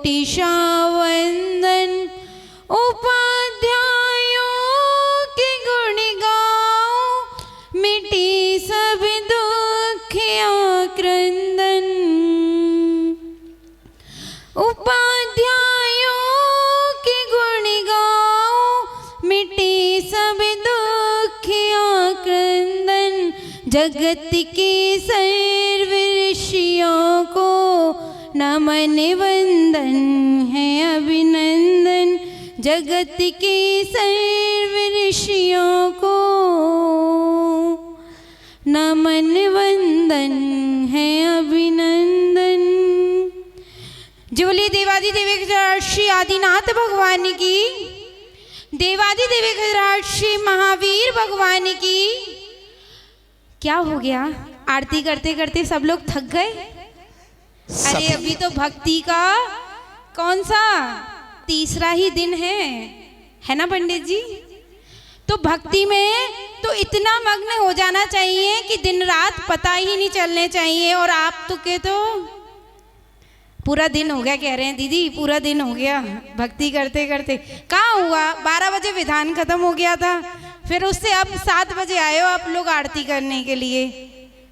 कोटिशा वंदन। उपाध्यायों के गुण गाओ, मिटी सब दुख क्रंदन। उपाध्यायों के गुण गाओ, मिटी सब दुख क्रंदन। जगत के सर्व ऋषियों को नमन वंदन है अभिनंदन। जगत के सर्व ऋषियों को नमन वंदन है अभिनंदन। जो बोलिए देवादिदेव श्री आदिनाथ भगवान की, देवादिदेव श्री महावीर भगवान की। क्या हो गया? आरती करते करते सब लोग थक गए? अरे अभी तो भक्ति का कौन सा तीसरा ही दिन है ना पंडित जी? तो भक्ति में तो इतना मग्न हो जाना चाहिए कि दिन रात पता ही नहीं चलने चाहिए। और आप तो के तो पूरा दिन हो गया कह रहे हैं दीदी, पूरा दिन हो गया भक्ति करते करते। कहाँ हुआ? 12 बजे विधान खत्म हो गया था, फिर उससे अब 7 बजे आए हो आप लोग आरती करने के लिए।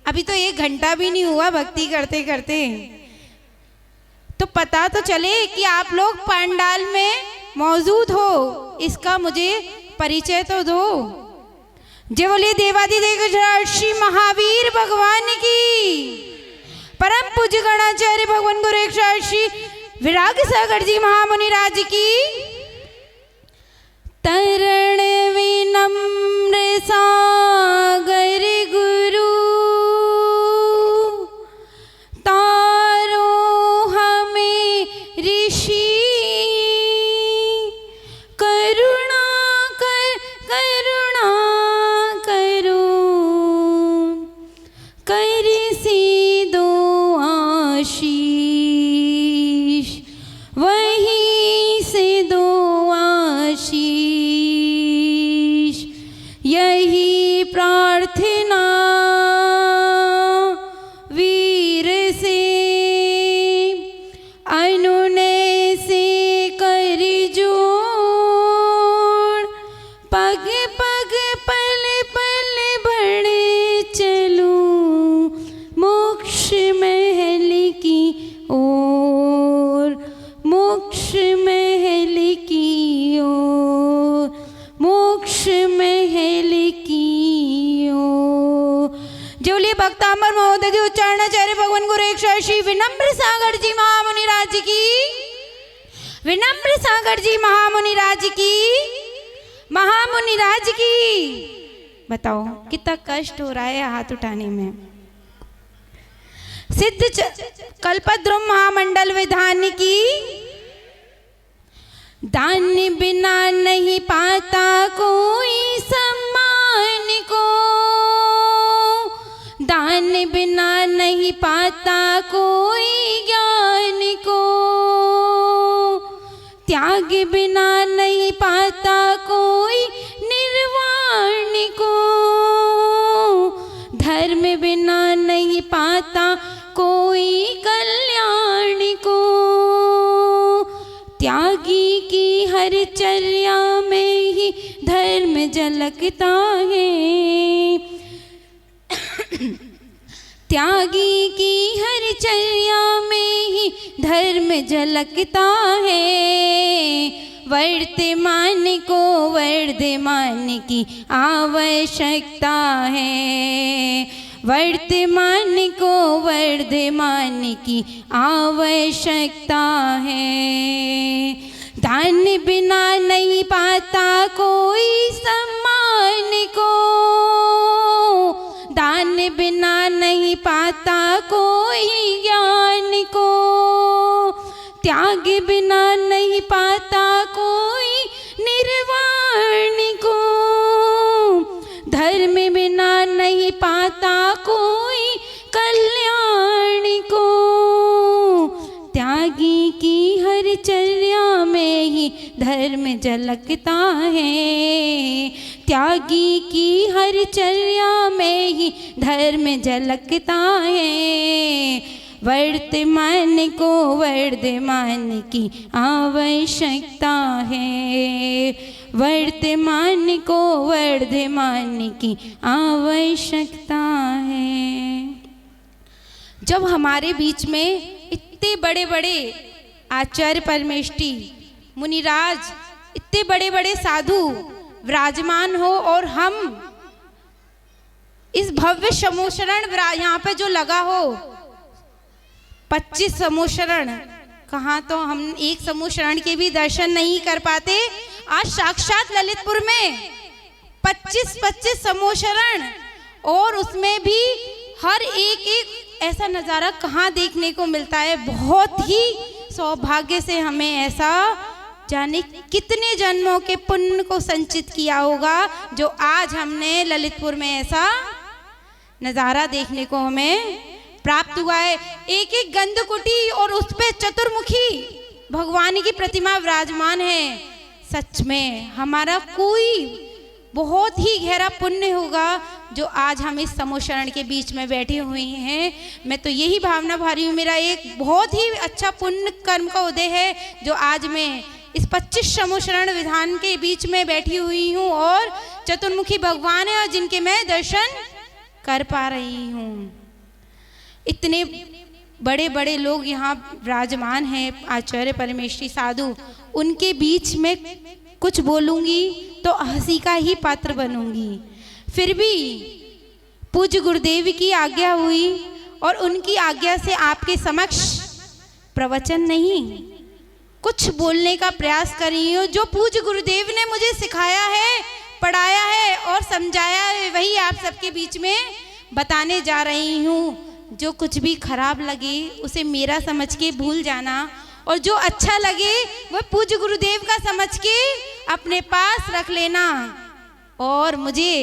अभी तो 1 घंटा भी नहीं हुआ भक्ति करते करते। तो पता तो चले कि आप लोग पंडाल में मौजूद हो, इसका मुझे परिचय तो दो। जय बोलिए देवादिदेव श्री महावीर भगवान की। परम पूज्य गणाचार्य भगवान गुरु श्री विराग सागर जी महामुनि राज की। तरण विनम्र सागर गुरु, तारो हमें ऋषि। करुणा कर करुणा करो, कर सी दो आशीष, वहीं से दो आशीष। यही प्रार्थना वीर से, अनुनय से कर जोड़। पग पग पल पल बढ़ चलूं, मोक्ष महल की ओर, मोक्ष महल की ओर, मोक्ष महल की ओर। जो लिए भक्तांबर महोदय जी उच्चारणाचार्य भगवान गुरु श्री विनम्र सागर जी महामुनि राज की। विनम्र सागर जी महामुनि राज की, महामुनि राज की। बताओ कितना कष्ट हो रहा है हाथ उठाने में। सिद्ध कल्पद्रुम महामंडल विधान की। दान बिना नहीं पाता कोई सम्मान को, दान बिना नहीं पाता कोई ज्ञान को। त्याग बिना नहीं पाता कोई निर्वाण को, धर्म बिना नहीं पाता कोई कल्याण को। त्यागी की हर चर्या में ही धर्म झलकता है, त्यागी की हर चर्या में ही धर्म झलकता है। वर्तमान को वर्धमान की आवश्यकता है, वर्तमान को वर्धमान की आवश्यकता है। दान बिना नहीं पाता कोई सम्मान को, दान बिना नहीं पाता कोई ज्ञान को। त्याग बिना नहीं पाता कोई निर्वाण को, धर्म बिना नहीं पाता कोई कल्याण को। त्यागी की हर चर्या में ही धर्म झलकता है, त्यागी की हर चर्या में ही धर्म झलकता है। वर्तमान को वर्धमान की आवश्यकता है, वर्तमान को वर्धमान की आवश्यकता है। जब हमारे बीच में इतने बड़े बड़े आचार्य परमेष्ठी मुनिराज, इतने बड़े बड़े साधु विराजमान हो और हम इस भव्य समूहशरण यहाँ पे जो लगा हो 25 समूहशरण, कहाँ तो हम एक समूहशरण के भी दर्शन नहीं कर पाते। आज साक्षात ललितपुर में 25 समूहशरण, और उसमें भी हर एक ऐसा नज़ारा कहाँ देखने को मिलता है। बहुत ही सौभाग्य से हमें ऐसा, जाने कितने जन्मों के पुण्य को संचित किया होगा जो आज हमने ललितपुर में ऐसा नज़ारा देखने को हमें प्राप्त हुआ है। एक एक गंधकुटी और उस पे चतुर्मुखी भगवान की प्रतिमा विराजमान है। सच में हमारा कोई बहुत ही गहरा पुण्य होगा जो आज हम इस समूहशरण के बीच में बैठे हुए हैं। मैं तो यही भावना भारी हूँ, मेरा एक बहुत ही अच्छा पुण्य कर्म का उदय है जो आज मैं इस 25 समूहशरण विधान के बीच में बैठी हुई हूँ और चतुर्मुखी भगवान है और जिनके मैं दर्शन कर पा रही हूँ। इतने बड़े बड़े लोग यहाँ विराजमान हैं, आचार्य परमेष्ठी साधु, उनके बीच में कुछ बोलूँगी तो हंसी का ही पात्र बनूंगी। फिर भी पूज्य गुरुदेव की आज्ञा हुई और उनकी आज्ञा से आपके समक्ष प्रवचन नहीं, कुछ बोलने का प्रयास कर रही हूँ। जो पूज्य गुरुदेव ने मुझे सिखाया है, पढ़ाया है और समझाया है, वही आप सबके बीच में बताने जा रही हूँ। जो कुछ भी खराब लगे उसे मेरा समझ के भूल जाना, और जो अच्छा लगे वह पूज्य गुरुदेव का समझ के अपने पास रख लेना, और मुझे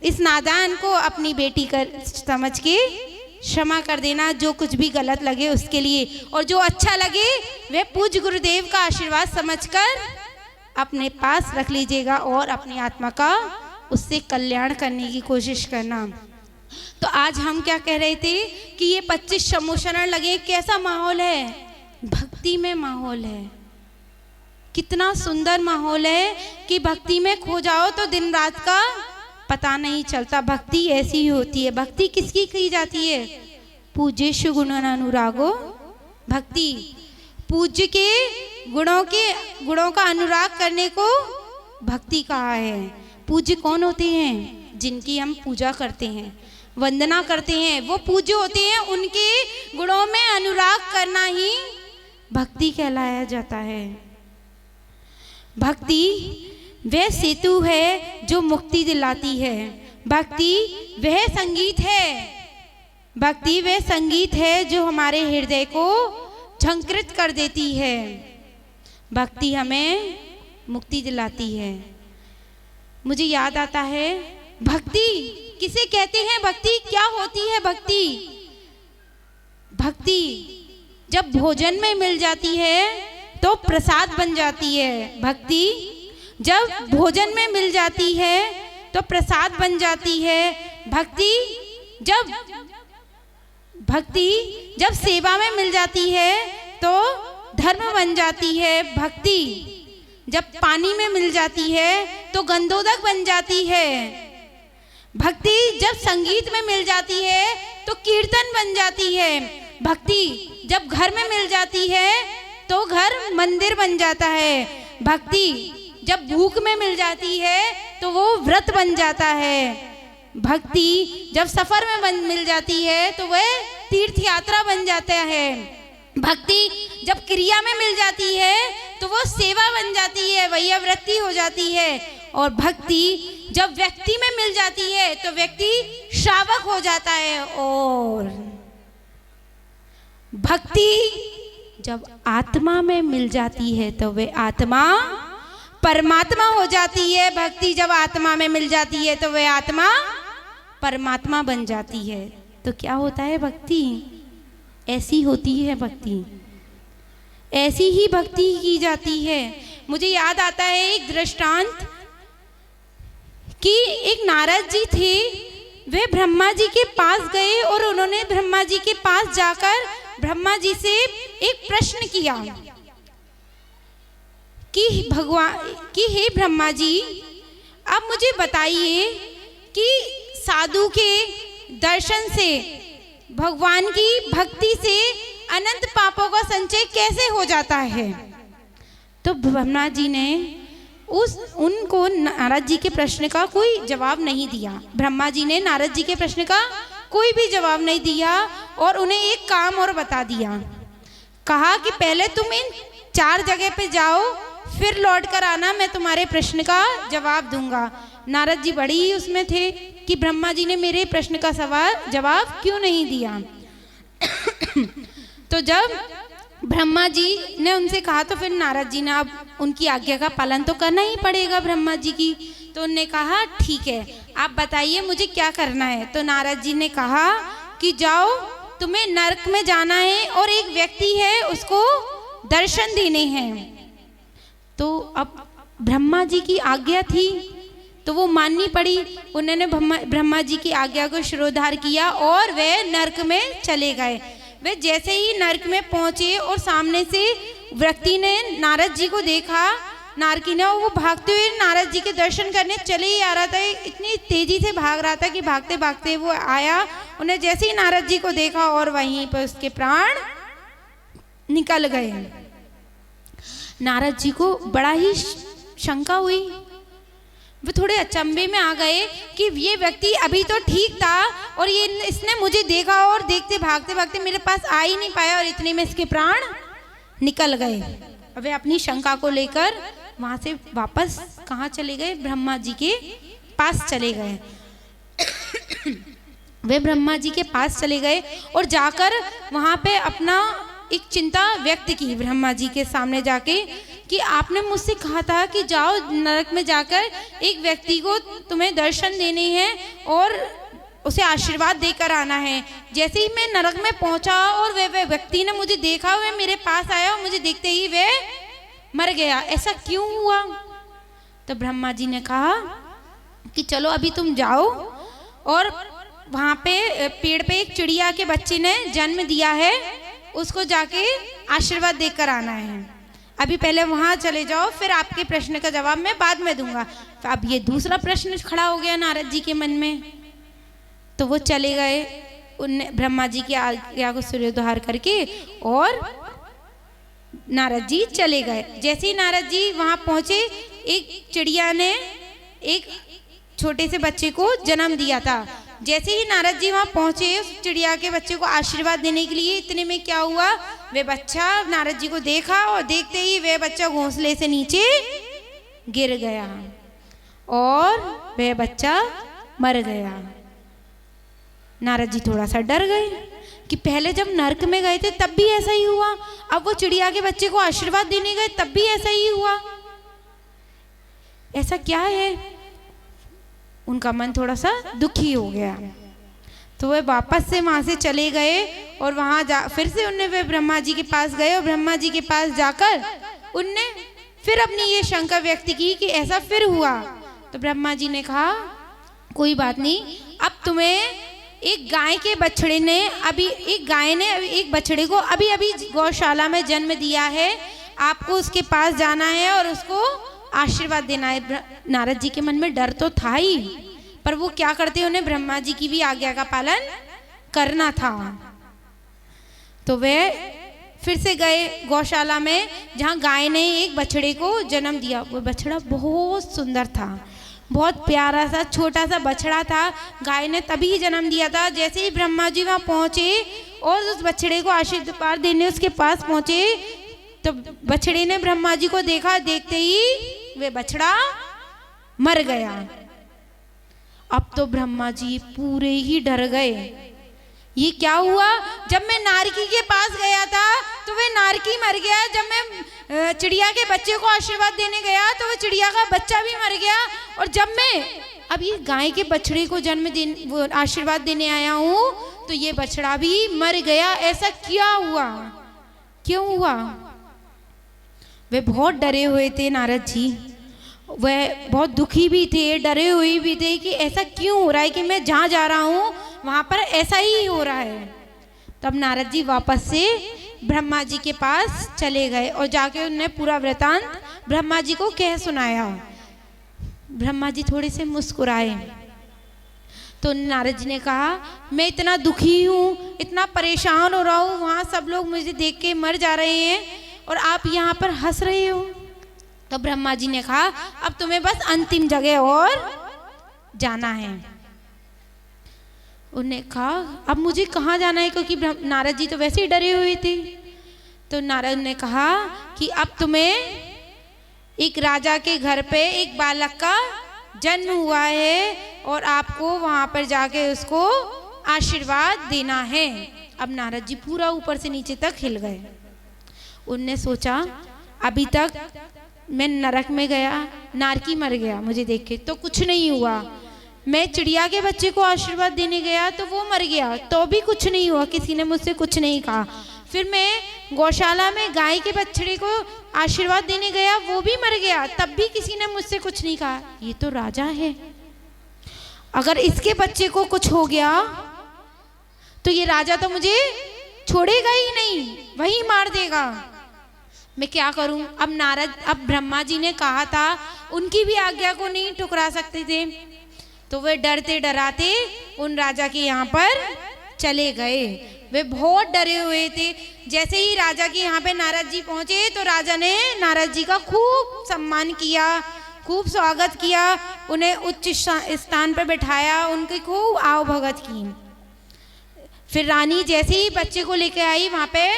इस नादान को अपनी बेटी कर समझ के क्षमा कर देना, जो कुछ भी गलत लगे उसके लिए, और जो अच्छा लगे वह पूज्य गुरुदेव का आशीर्वाद समझकर अपने पास रख लीजिएगा और अपनी आत्मा का उससे कल्याण करने की कोशिश करना। तो आज हम क्या कह रहे थे कि ये 25 समूहशरण लगे, कैसा माहौल है, भक्ति में माहौल है। कितना सुंदर माहौल है कि भक्ति में खो जाओ तो दिन रात का पता नहीं चलता। भक्ति ऐसी ही होती है। भक्ति किसकी की जाती है? पूज्येषु गुणानुरागो भक्ति। पूज्य के गुणों का अनुराग करने को भक्ति कहा है। पूज्य कौन होते हैं? जिनकी हम पूजा करते हैं, वंदना करते हैं, वो पूज्य होते हैं। उनके गुणों में अनुराग करना ही भक्ति कहलाया जाता है। भक्ति वह सेतु है जो मुक्ति दिलाती है। भक्ति वह संगीत है, भक्ति वह संगीत है जो हमारे हृदय को झंकृत कर देती है। भक्ति हमें मुक्ति दिलाती है। मुझे याद आता है, भक्ति किसे कहते हैं? भक्ति क्या होती है? भक्ति जब भोजन में मिल जाती है तो प्रसाद बन जाती है। भक्ति जब भोजन में मिल जाती है तो प्रसाद बन जाती है। भक्ति जब सेवा में मिल जाती है तो धर्म बन जाती है। भक्ति जब पानी में मिल जाती है तो गंधोदक बन जाती है। भक्ति जब संगीत में मिल जाती है तो कीर्तन बन जाती है। भक्ति जब घर में मिल जाती है तो घर मंदिर बन जाता है। भक्ति जब भूख में मिल जाती है तो वो व्रत बन जाता है। भक्ति जब सफर में मिल जाती है तो वह तीर्थ यात्रा बन जाता है। भक्ति जब क्रिया में मिल जाती है तो वो सेवा बन जाती है, वही वृत्ति हो जाती है। और भक्ति जब व्यक्ति में मिल जाती है तो व्यक्ति श्रावक हो जाता है। और भक्ति जब आत्मा में मिल जाती है तो वे आत्मा परमात्मा हो जाती है। भक्ति जब आत्मा में मिल जाती है तो वे आत्मा परमात्मा बन जाती है। तो क्या होता है? भक्ति ऐसी होती है। भक्ति ऐसी ही भक्ति की जाती है। मुझे याद आता है एक दृष्टांत कि एक नारद जी थे वे ब्रह्मा जी के पास गए और उन्होंने ब्रह्मा जी के पास जाकर ब्रह्मा जी से एक प्रश्न किया कि हे ब्रह्मा जी, अब मुझे बताइए कि साधु के दर्शन से, भगवान की भक्ति से अनंत पापों का संचय कैसे हो जाता है। तो ब्रह्मा जी ने उनको नारद जी के प्रश्न का कोई जवाब नहीं दिया। ब्रह्मा जी ने नारद जी के प्रश्न का कोई भी जवाब नहीं दिया और उन्हें एक काम और बता दिया। कहा कि पहले तुम इन 4 जगह पे जाओ, फिर लौट कर आना, मैं तुम्हारे प्रश्न का जवाब दूंगा। नारद जी बड़ी ही उसमें थे कि ब्रह्मा जी ने मेरे प्रश्न का जवाब क्यों नहीं दिया। तो जब ब्रह्मा जी ने उनसे कहा तो फिर नारद जी ने, अब उनकी आज्ञा का पालन तो करना ही पड़ेगा ब्रह्मा जी की। तो उन्होंने कहा ठीक है, आप बताइए मुझे क्या करना है। तो नारद जी ने कहा कि जाओ, तुम्हें नरक में जाना है और एक व्यक्ति है उसको दर्शन देने हैं। तो अब ब्रह्मा जी की आज्ञा थी तो वो माननी पड़ी। उन्होंने ब्रह्मा जी की आज्ञा को शिरोधार्य किया और वे नरक में चले गए। वे जैसे ही नरक में पहुंचे और सामने से व्यक्ति ने नारद जी को देखा, नारकी ने, वो भागते हुए नारद जी के दर्शन करने चले ही आ रहा था। इतनी तेजी से भाग रहा था कि भागते भागते वो आया, उन्हें जैसे ही नारद जी को देखा और वहीं पर उसके प्राण निकल गए। नारद जी को बड़ा ही शंका हुई, वे थोड़े अचंभे में आ गए कि ये व्यक्ति अभी तो ठीक था और इसने मुझे देखा और देखते भागते भागते मेरे पास आ ही नहीं पाया और इतने में इसके प्राण निकल गए। वे अपनी शंका को लेकर वहां से वापस कहाँ चले गए, ब्रह्मा जी के पास चले गए। वे ब्रह्मा जी के पास चले गए और जाकर वहां पे अपना एक चिंता व्यक्त की ब्रह्मा जी के सामने जाके कि आपने मुझसे कहा था कि जाओ नरक में जाकर एक व्यक्ति को तुम्हें दर्शन देने हैं और उसे आशीर्वाद देकर आना है। जैसे ही मैं नरक में पहुंचा और वे व्यक्ति ने मुझे देखा, वह मेरे पास आया और मुझे देखते ही वे मर गया, ऐसा क्यों हुआ। तो ब्रह्मा जी ने कहा कि चलो अभी तुम जाओ और वहाँ पे पेड़ पे एक चिड़िया के बच्चे ने जन्म दिया है, उसको जाके आशीर्वाद देकर आना है। अभी पहले वहाँ चले जाओ, फिर आपके प्रश्न का जवाब मैं बाद में दूंगा। तो अब ये दूसरा प्रश्न खड़ा हो गया नारद जी के मन में। तो वो चले गए, उनने ब्रह्मा जी की आज्ञा को शिरोधार्य करके और नारद जी चले गए। जैसे ही नारद जी वहाँ पहुँचे, एक चिड़िया ने एक छोटे से बच्चे को जन्म दिया था। जैसे ही नारद जी वहाँ पहुँचे उस चिड़िया के बच्चे को आशीर्वाद देने के लिए, इतने में क्या हुआ, वे बच्चा नारद जी को देखा और देखते ही वे बच्चा घोंसले से नीचे गिर गया और वे बच्चा मर गया। नारद जी थोड़ा सा डर गए कि पहले जब नरक में गए थे तब भी ऐसा ही हुआ, अब वो चिड़िया के बच्चे को आशीर्वाद देने गए तब भी ऐसा ही हुआ, ऐसा क्या है। उनका मन थोड़ा सा दुखी हो गया। तो वे वापस से वहाँ से चले गए और वहाँ फिर से उनने वे ब्रह्मा जी के पास गए और ब्रह्मा जी के पास जाकर उनने फिर अपनी ये शंका व्यक्त की कि ऐसा फिर हुआ। तो ब्रह्मा जी ने कहा कोई बात नहीं, अब तुम्हें एक गाय के बछड़े ने एक गाय ने एक बछड़े को अभी अभी गौशाला में जन्म दिया है, आपको उसके पास जाना है और उसको आशीर्वाद देना है। नारद जी के मन में डर तो था ही, पर वो क्या करते, उन्हें ब्रह्मा जी की भी आज्ञा का पालन करना था। तो वे फिर से गए गौशाला में जहाँ गाय ने एक बछड़े को जन्म दिया। वो बछड़ा बहुत सुंदर था, बहुत प्यारा सा छोटा सा बछड़ा था, गाय ने तभी जन्म दिया था। जैसे ही ब्रह्मा जी वहाँ पहुँचे और उस बछड़े को आशीर्वाद देने उसके पास पहुँचे तो बछड़े ने ब्रह्मा जी को देखा, देखते ही वे बछड़ा मर गया। अब तो ब्रह्मा जी पूरे ही डर गए, ये क्या हुआ। जब मैं नारकी के पास गया था तो वे नारकी मर गया, जब मैं चिड़िया के बच्चे को आशीर्वाद देने गया तो वो चिड़िया का बच्चा भी मर गया, और जब मैं अब ये गाय के बछड़े को वो आशीर्वाद देने आया हूँ तो ये बछड़ा भी मर गया, ऐसा क्या हुआ, क्यों हुआ। वे बहुत डरे हुए थे नारद जी, वह बहुत दुखी भी थे, डरे हुए भी थे कि ऐसा क्यों हो रहा है कि मैं जहाँ जा रहा हूँ वहाँ पर ऐसा ही हो रहा है। तब नारद जी वापस से ब्रह्मा जी के पास चले गए और जाके उन्होंने पूरा वृतांत ब्रह्मा जी को कह सुनाया। ब्रह्मा जी थोड़े से मुस्कुराए तो नारद जी ने कहा, मैं इतना दुखी हूँ, इतना परेशान हो रहा हूँ, वहाँ सब लोग मुझे देख के मर जा रहे हैं और आप यहाँ पर हंस रहे हो। तो ब्रह्मा जी ने कहा, अब तुम्हें बस अंतिम जगह और जाना है। उन्होंने कहा, अब मुझे कहाँ जाना है, क्योंकि नारद जी तो वैसे ही डरे हुए थे। तो नारद ने कहा कि अब तुम्हें एक राजा के घर पे एक बालक का जन्म हुआ है और आपको वहाँ पर जाके उसको आशीर्वाद देना है। अब नारद जी पूरा ऊपर से नीचे तक हिल गए। उनने सोचा, अभी तक मैं नरक में गया, नारकी मर गया, मुझे देख के तो कुछ नहीं हुआ। मैं चिड़िया के बच्चे को आशीर्वाद देने गया तो वो मर गया, तो भी कुछ नहीं हुआ, किसी ने मुझसे कुछ नहीं कहा। फिर मैं गौशाला में गाय के बछड़े को आशीर्वाद देने गया, वो भी मर गया, तब भी किसी ने मुझसे कुछ नहीं कहा। ये तो राजा है, अगर इसके बच्चे को कुछ हो गया तो ये राजा तो मुझे छोड़ेगा ही नहीं, वही मार देगा। मैं क्या करूं? अब ब्रह्मा जी ने कहा था, उनकी भी आज्ञा को नहीं ठुकरा सकते थे, तो वे डरते डराते उन राजा के यहाँ पर चले गए। वे बहुत डरे हुए थे। जैसे ही राजा के यहाँ पे नारद जी पहुंचे तो राजा ने नारद जी का खूब सम्मान किया, खूब स्वागत किया, उन्हें उच्च स्थान पर बैठाया, उनकी खूब आओ भगत की। फिर रानी जैसे ही बच्चे को लेकर आई, वहां पे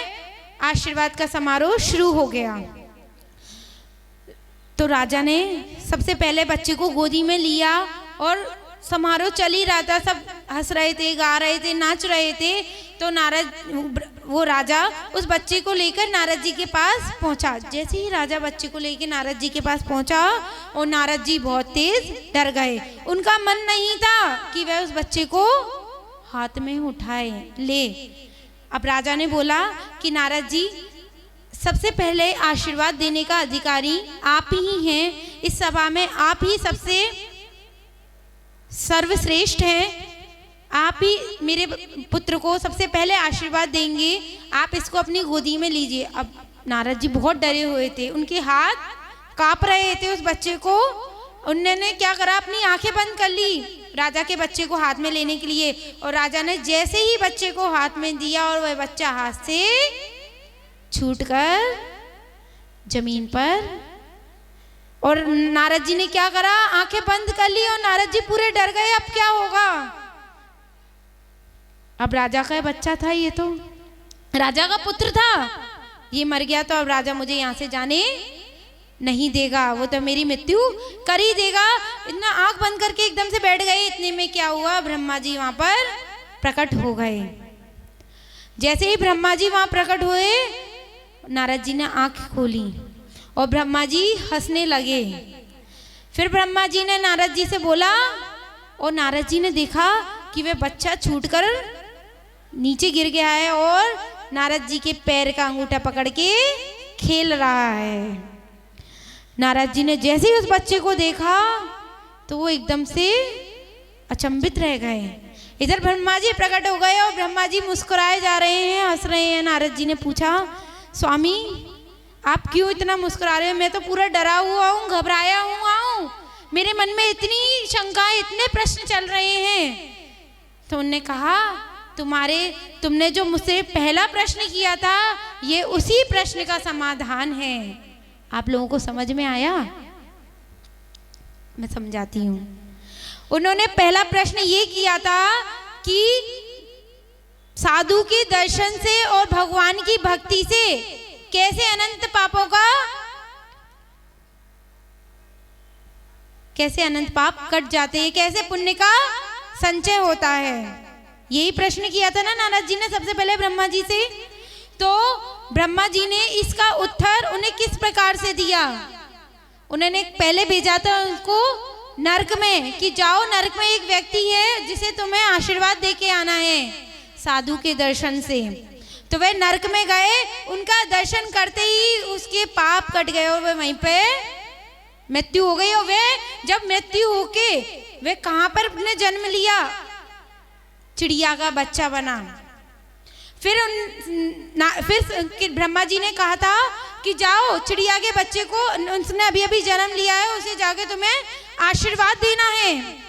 आशीर्वाद का समारोह शुरू हो गया। तो राजा ने सबसे पहले बच्चे को गोदी में लिया और समारोह चल ही रहा था, सब हंस रहे थे, गा रहे थे, नाच रहे थे। तो वो राजा उस बच्चे को लेकर नारद जी के पास पहुंचा। जैसे ही राजा बच्चे को लेकर नारद जी के पास पहुंचा और नारद जी बहुत तेज डर गए। उनका मन नहीं था कि वह उस बच्चे को हाथ में उठाए ले। अब राजा ने बोला कि नारद जी, सबसे पहले आशीर्वाद देने का अधिकारी आप ही हैं, इस सभा में आप ही सबसे सर्वश्रेष्ठ हैं, आप ही मेरे पुत्र को सबसे पहले आशीर्वाद देंगे, आप इसको अपनी गोदी में लीजिए। अब नारद जी बहुत डरे हुए थे, उनके हाथ कांप रहे थे उस बच्चे को। उन्होंने क्या करा, अपनी आंखें बंद कर ली राजा के बच्चे को हाथ में लेने के लिए। और राजा ने जैसे ही बच्चे को हाथ में दिया और वह बच्चा हाथ से छूटकर जमीन पर, और नारद जी ने क्या करा, आंखें बंद कर ली और नारद जी पूरे डर गए, अब क्या होगा। अब राजा का बच्चा था, ये तो राजा का पुत्र था, ये मर गया तो अब राजा मुझे यहाँ से जाने नहीं देगा, वो तो मेरी मृत्यु कर ही देगा। इतना आंख बंद करके एकदम से बैठ गए। इतने में क्या हुआ, ब्रह्मा जी वहां पर प्रकट हो गए। जैसे ही ब्रह्मा जी वहां प्रकट हुए, नारद जी ने आंख खोली और ब्रह्मा जी हंसने लगे। फिर ब्रह्मा जी ने नारद जी से बोला, और नारद जी ने देखा कि वह बच्चा छूटकर नीचे गिर गया है और नारद जी के पैर का अंगूठा पकड़ के खेल रहा है। नारद जी ने जैसे ही उस बच्चे को देखा तो वो एकदम से अचंभित रह गए। इधर ब्रह्मा जी प्रकट हो गए और ब्रह्मा जी मुस्कुराए जा रहे हैं, हंस रहे हैं। नारद जी ने पूछा, स्वामी आप क्यों इतना मुस्कुरा रहे हो? मैं तो पूरा डरा हुआ हूँ, घबराया हूँ, मेरे मन में इतनी शंकाएं, इतने प्रश्न चल रहे हैं। तो उन्होंने कहा, तुमने जो मुझसे पहला प्रश्न किया था, ये उसी प्रश्न का समाधान है। आप लोगों को समझ में आया? मैं समझाती हूँ। उन्होंने पहला प्रश्न ये किया था कि साधु के दर्शन से और भगवान की भक्ति से कैसे अनंत पाप कट जाते हैं, कैसे पुण्य का संचय होता है। यही प्रश्न किया था ना नारद जी ने सबसे पहले ब्रह्मा जी से। तो ब्रह्मा जी ने इसका उत्तर उन्हें किस प्रकार से दिया? उन्होंने पहले भेजा था उनको नरक में कि जाओ, नरक में एक व्यक्ति है जिसे तुम्हें आशीर्वाद देके आना है साधु के दर्शन से। तो वे नरक में गए, उनका दर्शन करते ही उसके पाप कट गए और वे वहीं पे मृत्यु हो गई और वे जब मृत्यु होके वे कहाँ पर अपने जन्म लिया, चिड़िया का बच्चा बना। फिर ब्रह्मा जी ने कहा था कि जाओ चिड़िया के बच्चे को, उसने अभी अभी जन्म लिया है, उसे जाके तुम्हें आशीर्वाद देना है।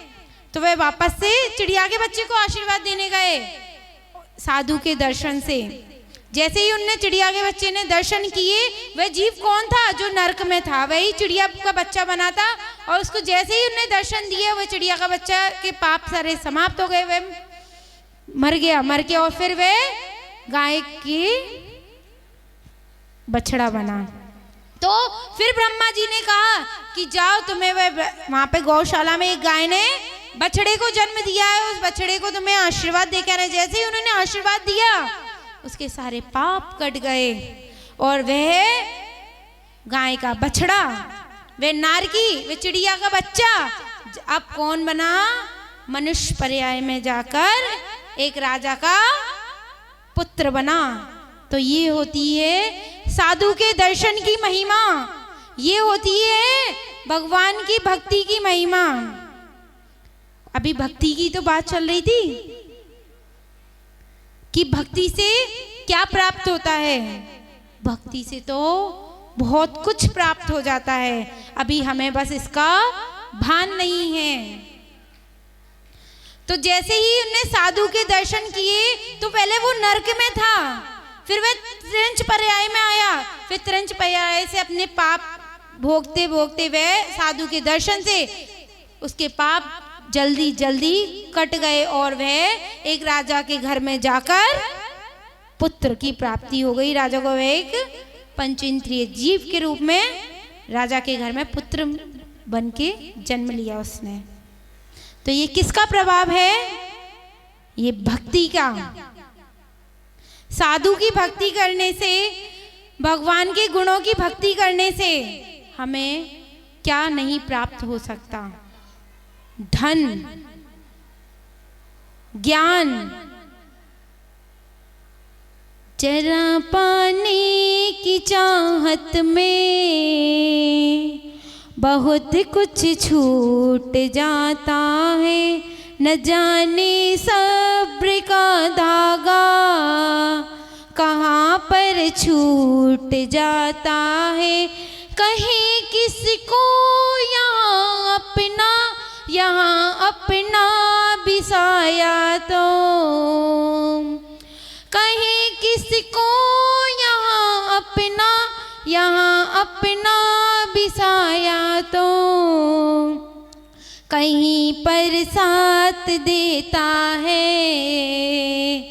तो वे वापस से चिड़िया के बच्चे को आशीर्वाद देने गए साधु के दर्शन से। जैसे ही उनने चिड़िया के बच्चे ने दर्शन किए, वह जीव कौन था जो नरक में था, वही चिड़िया का बच्चा बना था। और उसको जैसे ही उनने दर्शन दिए, वह चिड़िया का बच्चा के पाप सारे समाप्त हो गए, वह मर गया और फिर वह गाय की बछड़ा बना। तो फिर ब्रह्मा जी ने कहा कि जाओ, तुम्हें वहां पे गौशाला में एक गाय ने बछड़े को जन्म दिया है, उस बछड़े को तुम्हें आशीर्वाद दे कर। जैसे ही उन्होंने आशीर्वाद दिया, उसके सारे पाप कट गए और वह गाय का बछड़ा, वह नारकी, वह चिड़िया का बच्चा अब कौन बना, मनुष्य पर्याय में जाकर एक राजा का पुत्र बना। तो ये होती है साधु के दर्शन की महिमा, ये होती है भगवान की भक्ति की महिमा। अभी भक्ति की तो बात चल रही थी कि भक्ति से क्या प्राप्त होता है। भक्ति से तो बहुत कुछ प्राप्त हो जाता है, अभी हमें बस इसका भान नहीं है। तो जैसे ही उन्हें साधु के दर्शन किए, तो पहले वो नरक में था, फिर वह त्रिंच पर्याय में आया, फिर त्रिंच पर्याय से अपने पाप भोगते भोगते वह साधु के दर्शन से उसके पाप जल्दी जल्दी कट गए और वह एक राजा के घर में जाकर पुत्र की प्राप्ति हो गई। राजा को वह एक पंचेंद्रिय जीव के रूप में राजा के घर में पुत्र बन के जन्म लिया उसने। तो ये किसका प्रभाव है, ये भक्ति का। साधु की भक्ति करने से, भगवान के गुणों की भक्ति करने से हमें क्या नहीं प्राप्त हो सकता, धन, ज्ञान। जरा पाने की चाहत में बहुत कुछ छूट जाता है, न जाने सब्र का धागा कहाँ पर छूट जाता है। कहीं किसको यहाँ अपना बिसाया तो, कहीं किसको यहाँ अपना बिसाया तो, कहीं पर साथ देता है,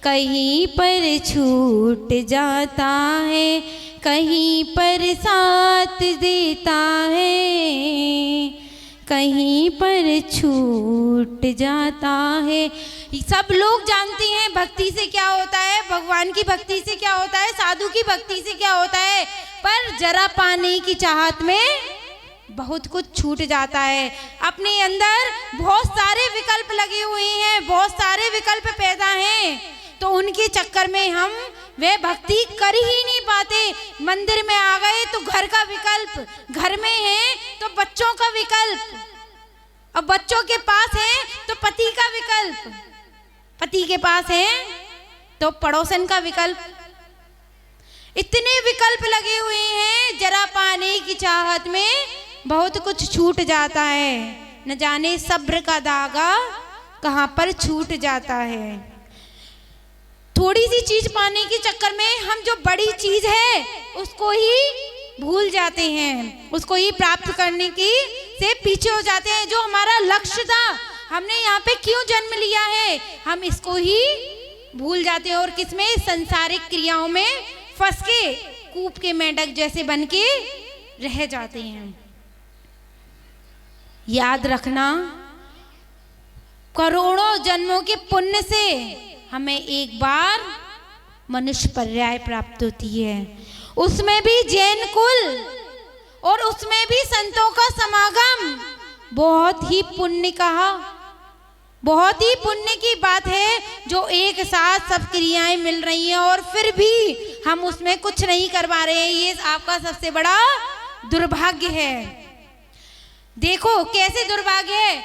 कहीं पर छूट जाता है, कहीं पर साथ देता है, कहीं पर छूट जाता है। सब लोग जानते हैं भक्ति से क्या होता है, भगवान की भक्ति से क्या होता है, साधु की भक्ति से क्या होता है, पर जरा पाने की चाहत में बहुत कुछ छूट जाता है। अपने अंदर बहुत सारे विकल्प लगे हुए हैं, बहुत सारे विकल्प पैदा हैं, तो उनके चक्कर में हम वे भक्ति कर ही नहीं पाते। मंदिर में आ गए तो घर का विकल्प, घर में है तो बच्चों का विकल्प, और बच्चों के पास है तो पति का विकल्प, पति के पास है तो पड़ोसन का विकल्प। इतने विकल्प लगे हुए हैं, जरा पाने की चाहत में बहुत कुछ छूट जाता है, न जाने सब्र का धागा कहाँ पर छूट जाता है। थोड़ी सी चीज पाने के चक्कर में हम जो बड़ी चीज है उसको ही भूल जाते हैं, उसको ही प्राप्त करने की से पीछे हो जाते हैं। जो हमारा लक्ष्य था, हमने यहाँ पे क्यों जन्म लिया है, हम इसको ही भूल जाते हैं और किसमें, संसारिक क्रियाओं में फंस के कूप के मेंढक जैसे बन के रह जाते हैं। याद रखना, करोड़ों जन्मों के पुण्य से हमें एक बार मनुष्य पर्याय प्राप्त होती है, उसमें भी जैन कुल और उसमें भी संतों का समागम। बहुत ही पुण्य कहा, बहुत ही पुण्य की बात है जो एक साथ सब क्रियाएं मिल रही हैं और फिर भी हम उसमें कुछ नहीं कर पा रहे हैं। ये आपका सबसे बड़ा दुर्भाग्य है। देखो कैसे दुर्भाग्य है,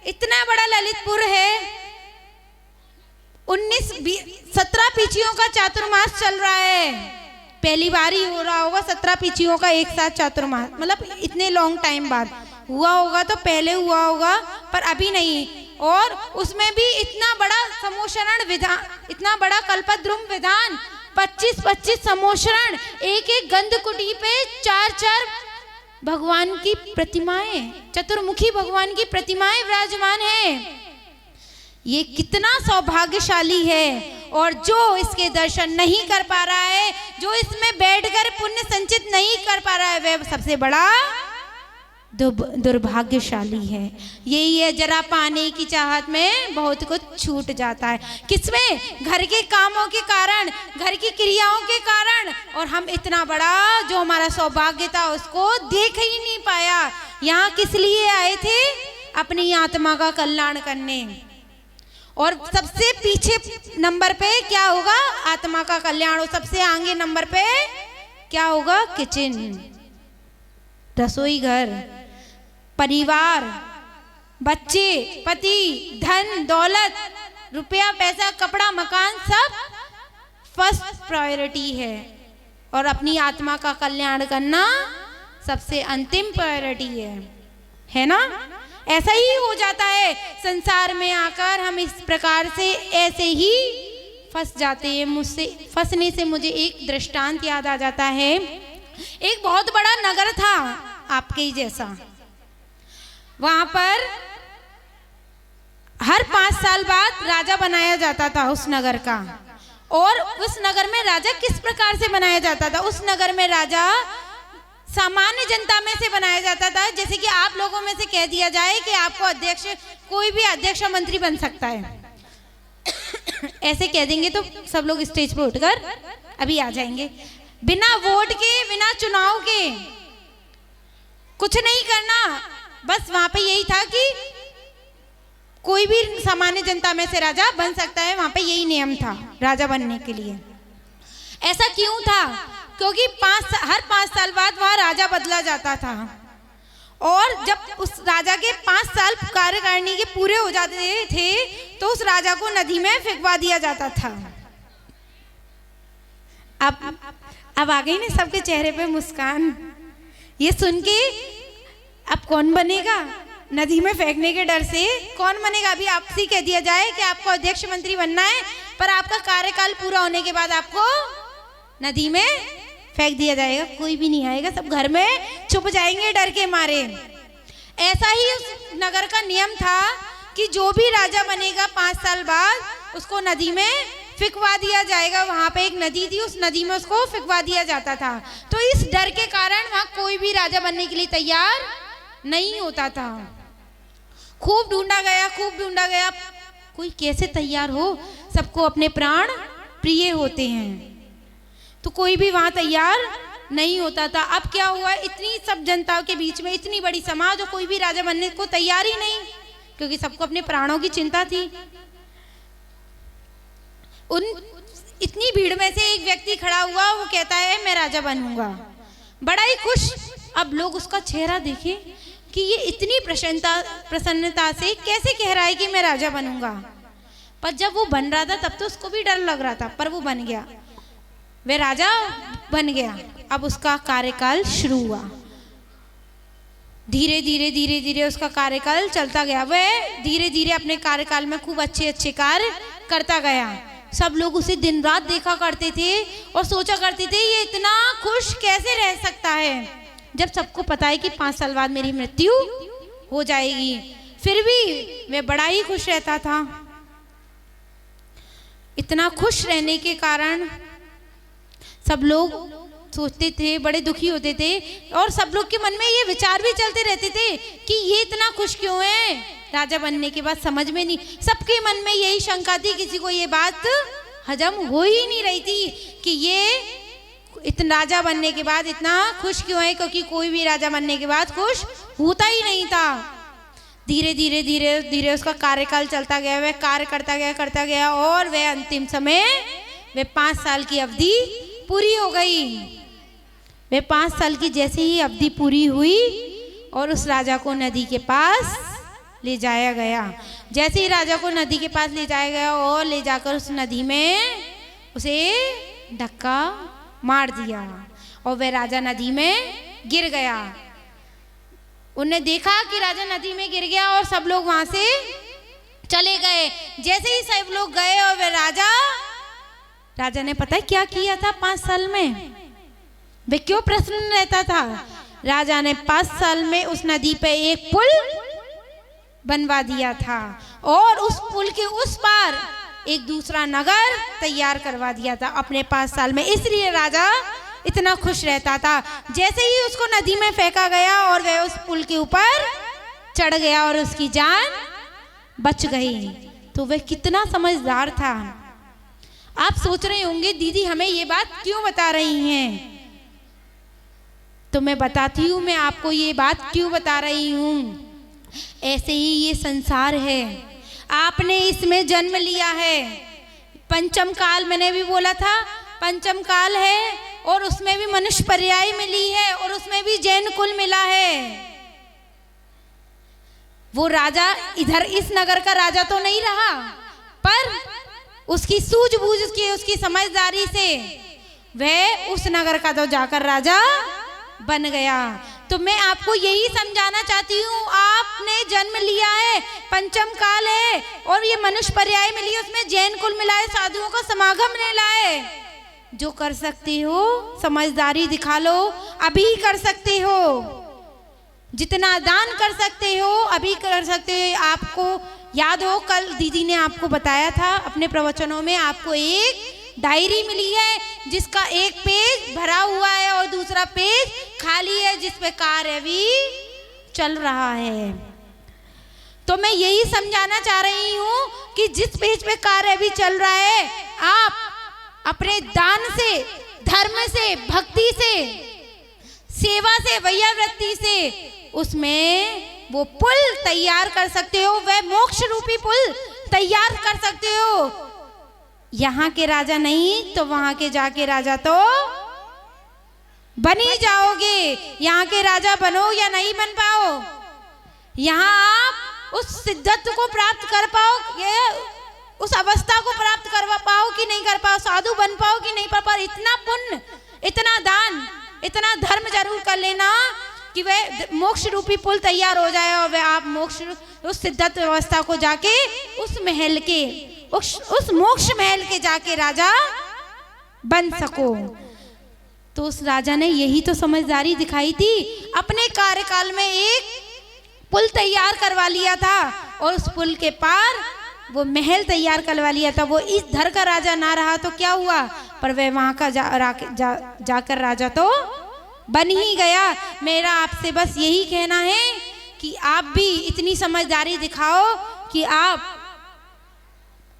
इतना बड़ा ललितपुर है, 17 पीढ़ियों का चातुर्मास चल रहा है, पहली बार ही हो रहा होगा 17 पीढ़ियों का एक साथ चातुर्मास, मतलब इतने लॉन्ग टाइम बाद हुआ होगा, तो पहले हुआ होगा पर अभी नहीं। और उसमें भी इतना बड़ा समोषण विधान, इतना बड़ा कल्पद्रुम विधान, 25-25 समोषण, एक एक गंधकुटी पे 4-4 भगवान की प्रतिमाएं, चतुर्मुखी भगवान की प्रतिमाएं विराजमान है। ये कितना सौभाग्यशाली है। और जो इसके दर्शन नहीं कर पा रहा है, जो इसमें बैठकर पुण्य संचित नहीं कर पा रहा है, वह सबसे बड़ा दुर्भाग्यशाली है। यही है, जरा पाने की चाहत में बहुत कुछ छूट जाता है। किसमें? घर के कामों के कारण, घर की क्रियाओं के कारण, और हम इतना बड़ा जो हमारा सौभाग्य था उसको देख ही नहीं पाया। यहाँ किस लिए आए थे? अपनी आत्मा का कल्याण करने। और सबसे पीछे नंबर पे क्या होगा? आत्मा का कल्याण। और सबसे आगे नंबर पे क्या होगा? किचन, रसोई घर, परिवार, बच्चे, पति, धन दौलत, रुपया पैसा, कपड़ा, मकान, सब फर्स्ट प्रायोरिटी है। और अपनी आत्मा का कल्याण करना सबसे अंतिम प्रायोरिटी है ना? ऐसा ही हो जाता है संसार में आकर, हम इस प्रकार से ऐसे ही फंस जाते हैं। मुझसे फंसने से मुझे एक दृष्टांत याद आ जाता है। एक बहुत बड़ा नगर था आपके ही जैसा, वहां पर हर 5 साल बाद राजा बनाया जाता था उस नगर का। और उस नगर में राजा किस प्रकार से बनाया जाता था? उस नगर में राजा सामान्य जनता में से बनाया जाता था। जैसे कि आप लोगों में से कह दिया जाए कि आपको अध्यक्ष, कोई भी अध्यक्ष मंत्री बन सकता है, ऐसे कह देंगे तो सब लोग स्टेज पर उठकर अभी आ जाएंगे। बिना वोट के, बिना चुनाव के कुछ नहीं करना, बस वहां पे यही था कि कोई भी सामान्य जनता में से राजा बन सकता है। वहां पे यही नियम था राजा बनने के लिए। ऐसा क्यों था? क्योंकि हर 5 साल बाद वहां राजा बदला जाता था। और जब उस राजा के 5 साल कार्यकारिणी के पूरे हो जाते थे तो उस राजा को नदी में फेंकवा दिया जाता था। अब आ गई ना सबके चेहरे पे मुस्कान। ये सुन के अब कौन बनेगा? नदी में फेंकने के डर से कौन बनेगा? अभी आपसे कह दिया जाए कि आपको अध्यक्ष मंत्री बनना है, पर आपका कार्यकाल पूरा होने के बाद आपको नदी में फेंक दिया जाएगा, कोई भी नहीं आएगा, सब घर में छुप जाएंगे डर के मारे। ऐसा ही उस नगर का नियम था कि जो भी राजा बनेगा 5 साल बाद उसको नदी में फेंकवा दिया जाएगा। वहां पे एक नदी थी, उस नदी में उसको फेंकवा दिया जाता था। तो इस डर के कारण वहां कोई भी राजा बनने के लिए तैयार नहीं होता था। खूब ढूंढा गया, कोई कैसे तैयार हो? सबको अपने प्राण प्रिय होते हैं, तो कोई भी वहां तैयार नहीं होता था। अब क्या हुआ? इतनी सब जनता के बीच में इतनी बड़ी समाज, और कोई भी राजा बनने को तैयार ही नहीं, क्योंकि सबको अपने प्राणों की चिंता थी। इतनी भीड़ में से एक व्यक्ति खड़ा हुआ, वो कहता है मैं राजा बनूंगा, बड़ा ही खुश। अब लोग उसका चेहरा देखें कि ये इतनी प्रसन्नता से कैसे कह रहा है कि मैं राजा बनूंगा। पर जब वो बन रहा था तब तो उसको भी डर लग रहा था, पर वो बन गया, वह राजा बन गया। अब उसका कार्यकाल शुरू हुआ। धीरे धीरे उसका कार्यकाल चलता गया। वह धीरे धीरे अपने कार्यकाल में खूब अच्छे कार्य करता गया। सब लोग उसे दिन रात देखा करते थे और सोचा करते थे ये इतना खुश कैसे रह सकता है, जब सबको पता है कि 5 साल बाद मेरी मृत्यु हो जाएगी। फिर भी वह बड़ा ही खुश रहता था। इतना खुश रहने के कारण सब लोग सोचते थे, बड़े दुखी होते थे, और सब लोग के मन में ये विचार भी चलते रहते थे कि ये इतना खुश क्यों है राजा बनने के बाद। समझ में नहीं, सबके मन में यही शंका थी, किसी को ये बात हजम हो ही नहीं रही थी कि ये इतना राजा बनने के बाद इतना खुश क्यों है, क्योंकि कोई भी राजा बनने के बाद खुश होता ही नहीं था। धीरे धीरे उसका कार्यकाल चलता गया, वह कार्य करता गया और वह अंतिम समय वह 5 साल की अवधि पूरी हो गई। वह 5 साल की जैसे ही अवधि पूरी हुई, और उस राजा को नदी के पास ले जाया गया। जैसे ही राजा को नदी के पास ले जाया गया और ले जाकर उस नदी में उसे धक्का मार दिया और वह राजा नदी में गिर गया। उन्हें देखा कि राजा नदी में गिर गया और सब लोग वहां से चले गए। जैसे ही सब लोग गए और वह राजा ने पता है क्या किया था 5 साल में? वे क्यों प्रसन्न रहता था? राजा ने 5 साल में उस नदी पे एक पुल बनवा दिया था और उस पुल के उस पार एक दूसरा नगर तैयार करवा दिया था अपने 5 साल में। इसलिए राजा इतना खुश रहता था। जैसे ही उसको नदी में फेंका गया और वह उस पुल के ऊपर चढ़ गया और उसकी जान बच गई। तो वह कितना समझदार था। आप सोच रहे होंगे दीदी हमें ये बात क्यों बता रही हैं? तो मैं बताती हूँ, मैं आपको ये बात क्यों बता रही हूँ। ऐसे ही ये संसार है, आपने इसमें जन्म लिया है। पंचम काल मैंने भी बोला था, पंचम काल है और उसमें भी मनुष्य पर्याय मिली है और उसमें भी जैन कुल मिला है। वो राजा इधर इस नगर का राजा तो नहीं रहा, पर उसकी सूझबूझ की उसकी समझदारी से वह उस नगर का तो जाकर राजा बन गया। तो मैं आपको यही समझाना चाहती हूँ, आपने जन्म लिया है, पंचम काल है और ये मनुष्य पर्याय मिली है, उसमें जैन कुल मिला है, साधुओं का समागम मिला है। जो कर सकते हो समझदारी दिखा लो, अभी कर सकते हो। जितना दान कर सकते हो अभी कर सकते हो। आपको याद हो कल दीदी ने आपको बताया था अपने प्रवचनों में, आपको एक डायरी मिली है जिसका एक पेज भरा हुआ है और दूसरा पेज खाली है, जिस पे कार्य भी चल रहा है। तो मैं यही समझाना चाह रही हूँ कि जिस पेज पे कार्य भी चल रहा है, आप अपने दान से, धर्म से, भक्ति से, सेवा से, वैयावृत्ति से उसमें वो पुल तैयार कर सकते हो। वह मोक्ष रूपी पुल तैयार कर सकते हो। यहाँ के राजा नहीं तो वहां के जाके राजा तो बन ही जाओगे। यहाँ के राजा बनो या नहीं बन पाओ, यहाँ आप उस सिद्धत्व को प्राप्त कर पाओगे, उस अवस्था को प्राप्त कर पाओ कि नहीं कर पाओ, साधु बन पाओ कि नहीं कर पाओ। इतना पुण्य, इतना दान, इतना धर्म जरूर कर लेना कि वह मोक्ष रूपी पुल तैयार हो जाए और वह आप मोक्ष उस सिद्धत्व अवस्था को जाके उस महल के उस मोक्ष महल के जाके राजा बन सको। तो उस राजा ने यही तो समझदारी दिखाई थी, अपने कार्यकाल में एक पुल तैयार करवा लिया था और उस पुल के पार वो महल तैयार करवा लिया था। वो इस धर का राजा ना रहा तो क्या हुआ, पर वह वहां का जाकर राजा तो बन ही गया। मेरा आपसे बस यही कहना है कि आप भी इतनी समझदारी दिखाओ कि आप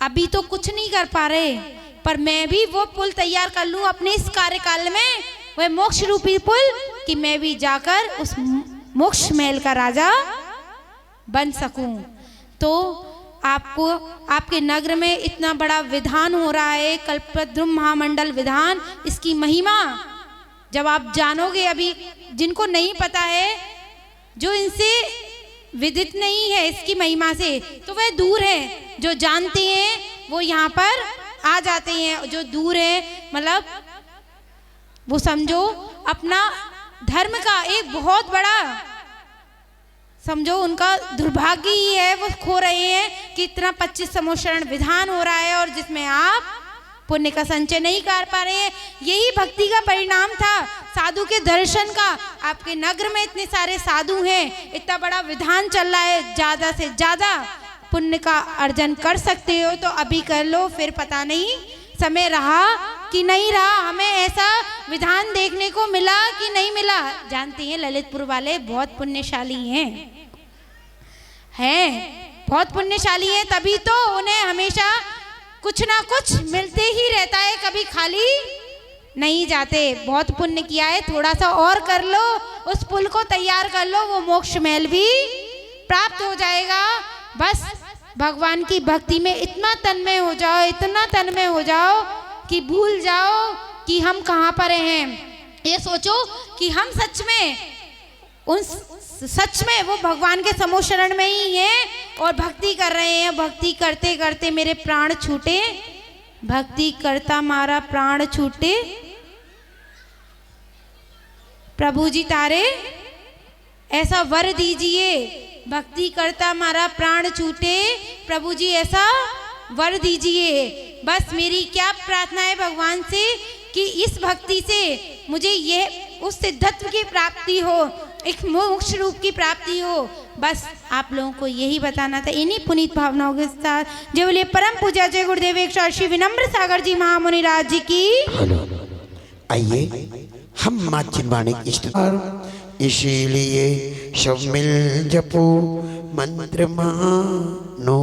अभी तो कुछ नहीं कर पा रहे, पर मैं भी वो पुल तैयार कर लूं अपने इस कार्यकाल में, वह मोक्ष रूपी पुल, कि मैं भी जाकर उस मोक्ष महल का राजा बन सकूं। तो आपको आपके नगर में इतना बड़ा विधान हो रहा है, कल्पद्रुम महामंडल विधान, इसकी महिमा जब आप जानोगे, अभी जिनको नहीं पता है, जो इनसे विदित नहीं है इसकी महिमा से, तो वह दूर है। जो जानते हैं वो यहाँ पर आ जाते हैं, जो दूर है मतलब वो समझो अपना धर्म का एक बहुत बड़ा, समझो उनका दुर्भाग्य ही है, वो खो रहे हैं कि इतना 25 समोषण विधान हो रहा है और जिसमें आप पुण्य का संचय नहीं कर पा रहे हैं। यही भक्ति का परिणाम था, साधु के दर्शन का। आपके नगर में इतने सारे साधु हैं, इतना बड़ा विधान चल रहा है, ज्यादा से ज्यादा पुण्य का अर्जन कर सकते हो तो अभी कर लो, फिर पता नहीं समय रहा कि नहीं रहा। हमें ऐसा विधान देखने को मिला कि नहीं मिला। जानते हैं ललितपुर वाले बहुत पुण्यशाली हैं, बहुत पुण्यशाली हैं, तभी तो उन्हें हमेशा कुछ ना कुछ मिलते ही रहता है, कभी खाली नहीं जाते। बहुत पुण्य किया है, थोड़ा सा और कर लो, उस पुल को तैयार कर लो, वो मोक्ष महल भी प्राप्त हो जाएगा। बस भगवान की भक्ति में इतना तन्मय हो जाओ, इतना तन्मय हो जाओ कि भूल जाओ कि हम कहाँ पर हैं। ये सोचो कि हम सच में उन सच में वो भगवान के समो शरण में ही हैं और भक्ति कर रहे हैं। भक्ति करते करते मेरे प्राण छूटे, भक्ति करता मारा प्राण छूटे। प्रभु जी तारे ऐसा वर दीजिए, भक्ति करता मारा प्राण छूटे। प्रभु जी ऐसा वर दीजिए। बस मेरी क्या प्रार्थना है भगवान से कि इस भक्ति से मुझे ये उस सिद्धत्व की प्राप्ति हो, एक मोक्ष रूप की प्राप्ति हो। बस आप लोगों को यही बताना था। इन्हीं पुनीत भावनाओं के साथ जो बोले परम पूजा जय गुरुदेव एक श्री विनम्र सागर जी महामुनि राज जी की। आइए हम माँ चिन्वाणी इष्ट, इसीलिए सब मिल जपो मंत्र मानो।